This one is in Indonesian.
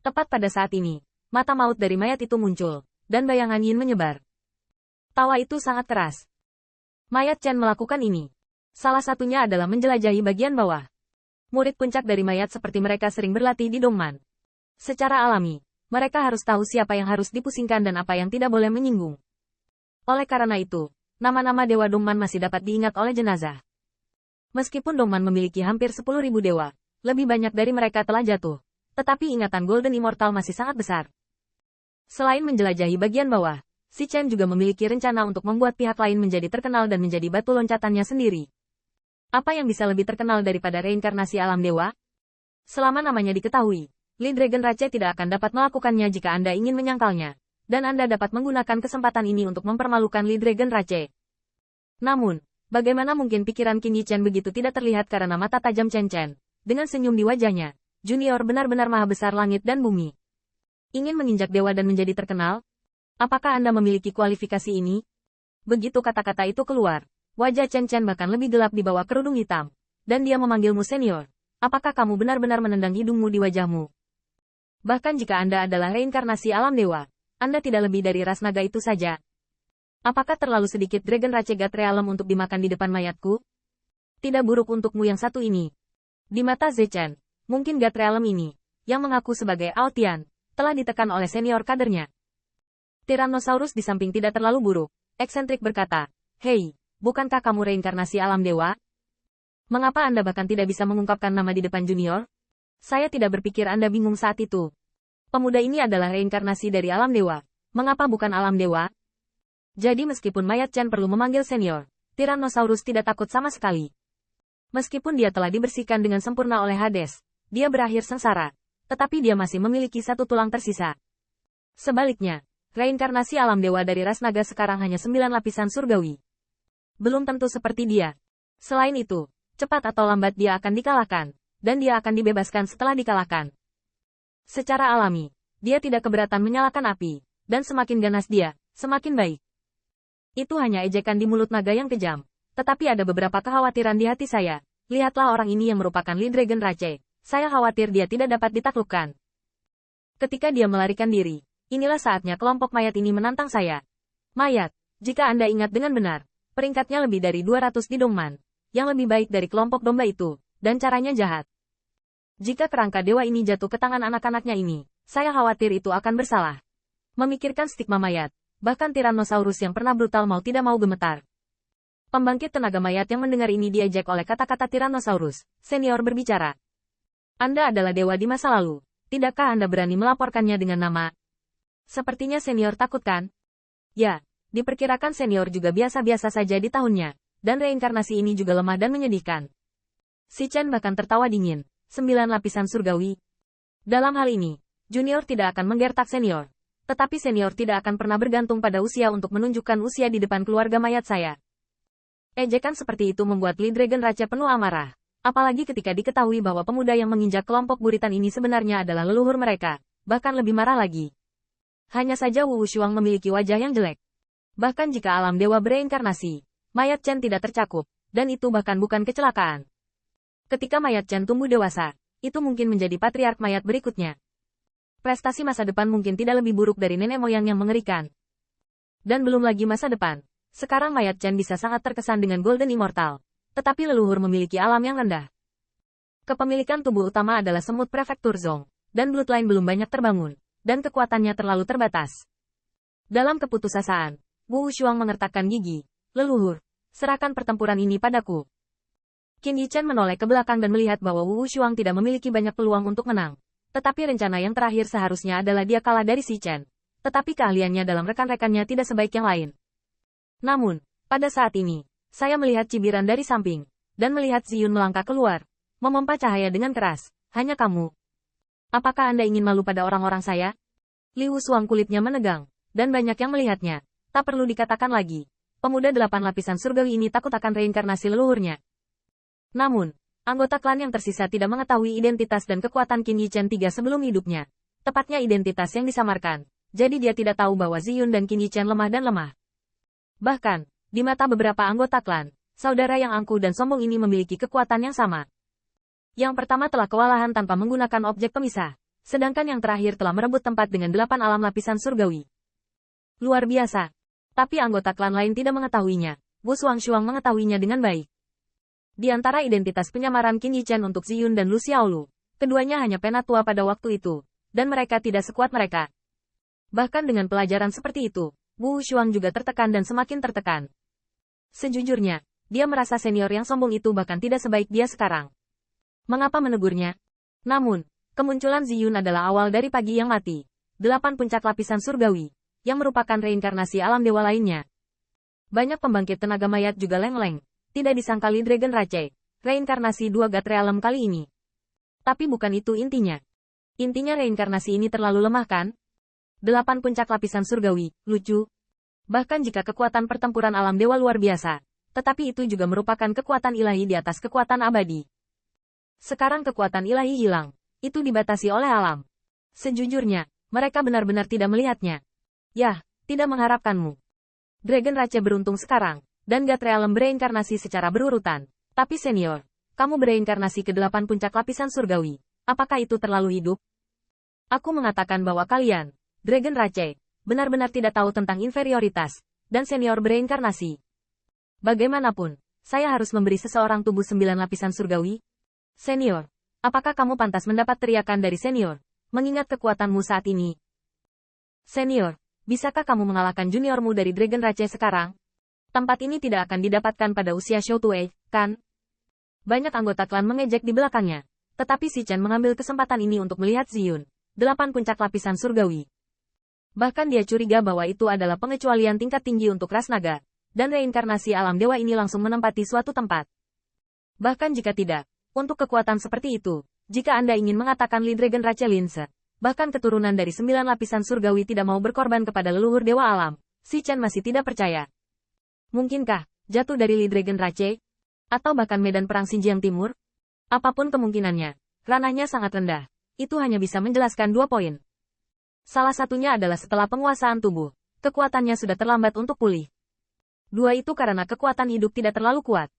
Tepat pada saat ini, mata maut dari mayat itu muncul, dan bayangan Yin menyebar. Tawa itu sangat keras. Mayat Chen melakukan ini. Salah satunya adalah menjelajahi bagian bawah. Murid puncak dari mayat seperti mereka sering berlatih di Dongman. Secara alami, mereka harus tahu siapa yang harus dipusingkan dan apa yang tidak boleh menyinggung. Oleh karena itu, nama-nama Dewa Dongman masih dapat diingat oleh jenazah. Meskipun Dongman memiliki hampir 10.000 dewa, lebih banyak dari mereka telah jatuh. Tetapi ingatan Golden Immortal masih sangat besar. Selain menjelajahi bagian bawah, si Chen juga memiliki rencana untuk membuat pihak lain menjadi terkenal dan menjadi batu loncatannya sendiri. Apa yang bisa lebih terkenal daripada reinkarnasi alam dewa? Selama namanya diketahui, Lee Dragon Rache tidak akan dapat melakukannya jika Anda ingin menyangkalnya, dan Anda dapat menggunakan kesempatan ini untuk mempermalukan Lee Dragon Rache. Namun, bagaimana mungkin pikiran Qin Yi Chen begitu tidak terlihat karena mata tajam Chen Chen, dengan senyum di wajahnya. Junior benar-benar maha besar langit dan bumi. Ingin menginjak dewa dan menjadi terkenal? Apakah Anda memiliki kualifikasi ini? Begitu kata-kata itu keluar, wajah Chen Chen bahkan lebih gelap di bawah kerudung hitam. Dan dia memanggilmu senior. Apakah kamu benar-benar menendang hidungmu di wajahmu? Bahkan jika Anda adalah reinkarnasi alam dewa, Anda tidak lebih dari ras naga itu saja. Apakah terlalu sedikit Dragon Rache God Realm untuk dimakan di depan mayatku? Tidak buruk untukmu yang satu ini. Di mata Ze Chen, mungkin God Realm ini, yang mengaku sebagai Aotian, telah ditekan oleh senior kadernya. Tyrannosaurus di samping tidak terlalu buruk, eksentrik berkata, "Hei, bukankah kamu reinkarnasi alam dewa? Mengapa Anda bahkan tidak bisa mengungkapkan nama di depan junior? Saya tidak berpikir Anda bingung saat itu. Pemuda ini adalah reinkarnasi dari alam dewa. Mengapa bukan alam dewa?" Jadi meskipun mayat Chen perlu memanggil senior, Tyrannosaurus tidak takut sama sekali. Meskipun dia telah dibersihkan dengan sempurna oleh Hades, dia berakhir sengsara, tetapi dia masih memiliki satu tulang tersisa. Sebaliknya, reinkarnasi alam dewa dari ras naga sekarang hanya 9 lapisan surgawi. Belum tentu seperti dia. Selain itu, cepat atau lambat dia akan dikalahkan, dan dia akan dibebaskan setelah dikalahkan. Secara alami, dia tidak keberatan menyalakan api, dan semakin ganas dia, semakin baik. Itu hanya ejekan di mulut naga yang kejam, tetapi ada beberapa kekhawatiran di hati saya. Lihatlah orang ini yang merupakan Lee Dragon Rache. Saya khawatir dia tidak dapat ditaklukkan. Ketika dia melarikan diri, inilah saatnya kelompok mayat ini menantang saya. Mayat, jika Anda ingat dengan benar, peringkatnya lebih dari 200 di Dongman, yang lebih baik dari kelompok domba itu, dan caranya jahat. Jika kerangka dewa ini jatuh ke tangan anak-anaknya ini, saya khawatir itu akan bersalah. Memikirkan stigma mayat, bahkan Tyrannosaurus yang pernah brutal mau tidak mau gemetar. Pembangkit tenaga mayat yang mendengar ini diejek oleh kata-kata Tyrannosaurus, senior berbicara. Anda adalah dewa di masa lalu. Tidakkah Anda berani melaporkannya dengan nama? Sepertinya senior takut kan? Ya, diperkirakan senior juga biasa-biasa saja di tahunnya, dan reinkarnasi ini juga lemah dan menyedihkan. Si Chen bahkan tertawa dingin, 9 lapisan surgawi. Dalam hal ini, junior tidak akan menggertak senior. Tetapi senior tidak akan pernah bergantung pada usia untuk menunjukkan usia di depan keluarga mayat saya. Ejekan seperti itu membuat Lee Dragon Rache penuh amarah. Apalagi ketika diketahui bahwa pemuda yang menginjak kelompok buritan ini sebenarnya adalah leluhur mereka, bahkan lebih marah lagi. Hanya saja Wu Shuang memiliki wajah yang jelek. Bahkan jika alam dewa bereinkarnasi, mayat Chen tidak tercakup, dan itu bahkan bukan kecelakaan. Ketika mayat Chen tumbuh dewasa, itu mungkin menjadi patriark mayat berikutnya. Prestasi masa depan mungkin tidak lebih buruk dari nenek moyang yang mengerikan. Dan belum lagi masa depan, sekarang mayat Chen bisa sangat terkesan dengan Golden Immortal. Tetapi leluhur memiliki alam yang rendah. Kepemilikan tubuh utama adalah semut prefektur Zong, dan bloodline belum banyak terbangun, dan kekuatannya terlalu terbatas. Dalam keputusasaan, Wu Shuang mengertakkan gigi. Leluhur, serahkan pertempuran ini padaku. Qin Yi Chen menoleh ke belakang dan melihat bahwa Wu Shuang tidak memiliki banyak peluang untuk menang. Tetapi rencana yang terakhir seharusnya adalah dia kalah dari si Chen. Tetapi keahliannya dalam rekan-rekannya tidak sebaik yang lain. Namun, pada saat ini, saya melihat cibiran dari samping, dan melihat Ziyun melangkah keluar, memompa cahaya dengan keras. Hanya kamu. Apakah Anda ingin malu pada orang-orang saya? Liu Shuang kulitnya menegang, dan banyak yang melihatnya. Tak perlu dikatakan lagi. Pemuda 8 lapisan surgawi ini takut akan reinkarnasi leluhurnya. Namun, anggota klan yang tersisa tidak mengetahui identitas dan kekuatan Qin Yi Chen III sebelum hidupnya. Tepatnya identitas yang disamarkan. Jadi dia tidak tahu bahwa Ziyun dan Qin Yi Chen lemah dan lemah. Bahkan, di mata beberapa anggota klan, saudara yang angkuh dan sombong ini memiliki kekuatan yang sama. Yang pertama telah kewalahan tanpa menggunakan objek pemisah. Sedangkan yang terakhir telah merebut tempat dengan 8 alam lapisan surgawi. Luar biasa. Tapi anggota klan lain tidak mengetahuinya. Wu Shuang mengetahuinya dengan baik. Di antara identitas penyamaran Qin Yichen untuk Ziyun dan Lu Xiaolu, keduanya hanya penatua pada waktu itu, dan mereka tidak sekuat mereka. Bahkan dengan pelajaran seperti itu, Wu Shuang juga tertekan dan semakin tertekan. Sejujurnya, dia merasa senior yang sombong itu bahkan tidak sebaik dia sekarang. Mengapa menegurnya? Namun, kemunculan Ziyun adalah awal dari pagi yang mati. 8 puncak lapisan surgawi, yang merupakan reinkarnasi alam dewa lainnya. Banyak pembangkit tenaga mayat juga leng-leng. Tidak disangkali Dragon Rache, reinkarnasi 2 God Realm kali ini. Tapi bukan itu intinya. Intinya reinkarnasi ini terlalu lemah kan? 8 puncak lapisan surgawi, lucu. Bahkan jika kekuatan pertempuran alam dewa luar biasa, tetapi itu juga merupakan kekuatan ilahi di atas kekuatan abadi. Sekarang kekuatan ilahi hilang, itu dibatasi oleh alam. Sejujurnya, mereka benar-benar tidak melihatnya. Yah, tidak mengharapkanmu. Dragon Rache beruntung sekarang, dan God Realm bereinkarnasi secara berurutan. Tapi senior, kamu bereinkarnasi ke 8 puncak lapisan surgawi. Apakah itu terlalu hidup? Aku mengatakan bahwa kalian, Dragon Rache, benar-benar tidak tahu tentang inferioritas, dan senior bereinkarnasi. Bagaimanapun, saya harus memberi seseorang tubuh 9 lapisan surgawi. Senior, apakah kamu pantas mendapat teriakan dari senior, mengingat kekuatanmu saat ini? Senior, bisakah kamu mengalahkan juniormu dari Dragon Rache sekarang? Tempat ini tidak akan didapatkan pada usia Xiao Tue, kan? Banyak anggota klan mengejek di belakangnya. Tetapi Si Chen mengambil kesempatan ini untuk melihat Ziyun, 8 puncak lapisan surgawi. Bahkan dia curiga bahwa itu adalah pengecualian tingkat tinggi untuk ras naga, dan reinkarnasi alam dewa ini langsung menempati suatu tempat. Bahkan jika tidak, untuk kekuatan seperti itu, jika Anda ingin mengatakan Li Dragon Rache Linse, bahkan keturunan dari 9 lapisan surgawi tidak mau berkorban kepada leluhur dewa alam, Si Chen masih tidak percaya. Mungkinkah jatuh dari Li Dragon Rache? Atau bahkan medan perang Xinjiang Timur? Apapun kemungkinannya, ranahnya sangat rendah. Itu hanya bisa menjelaskan 2 poin. Salah satunya adalah setelah penguasaan tubuh, kekuatannya sudah terlambat untuk pulih. 2 itu karena kekuatan hidup tidak terlalu kuat.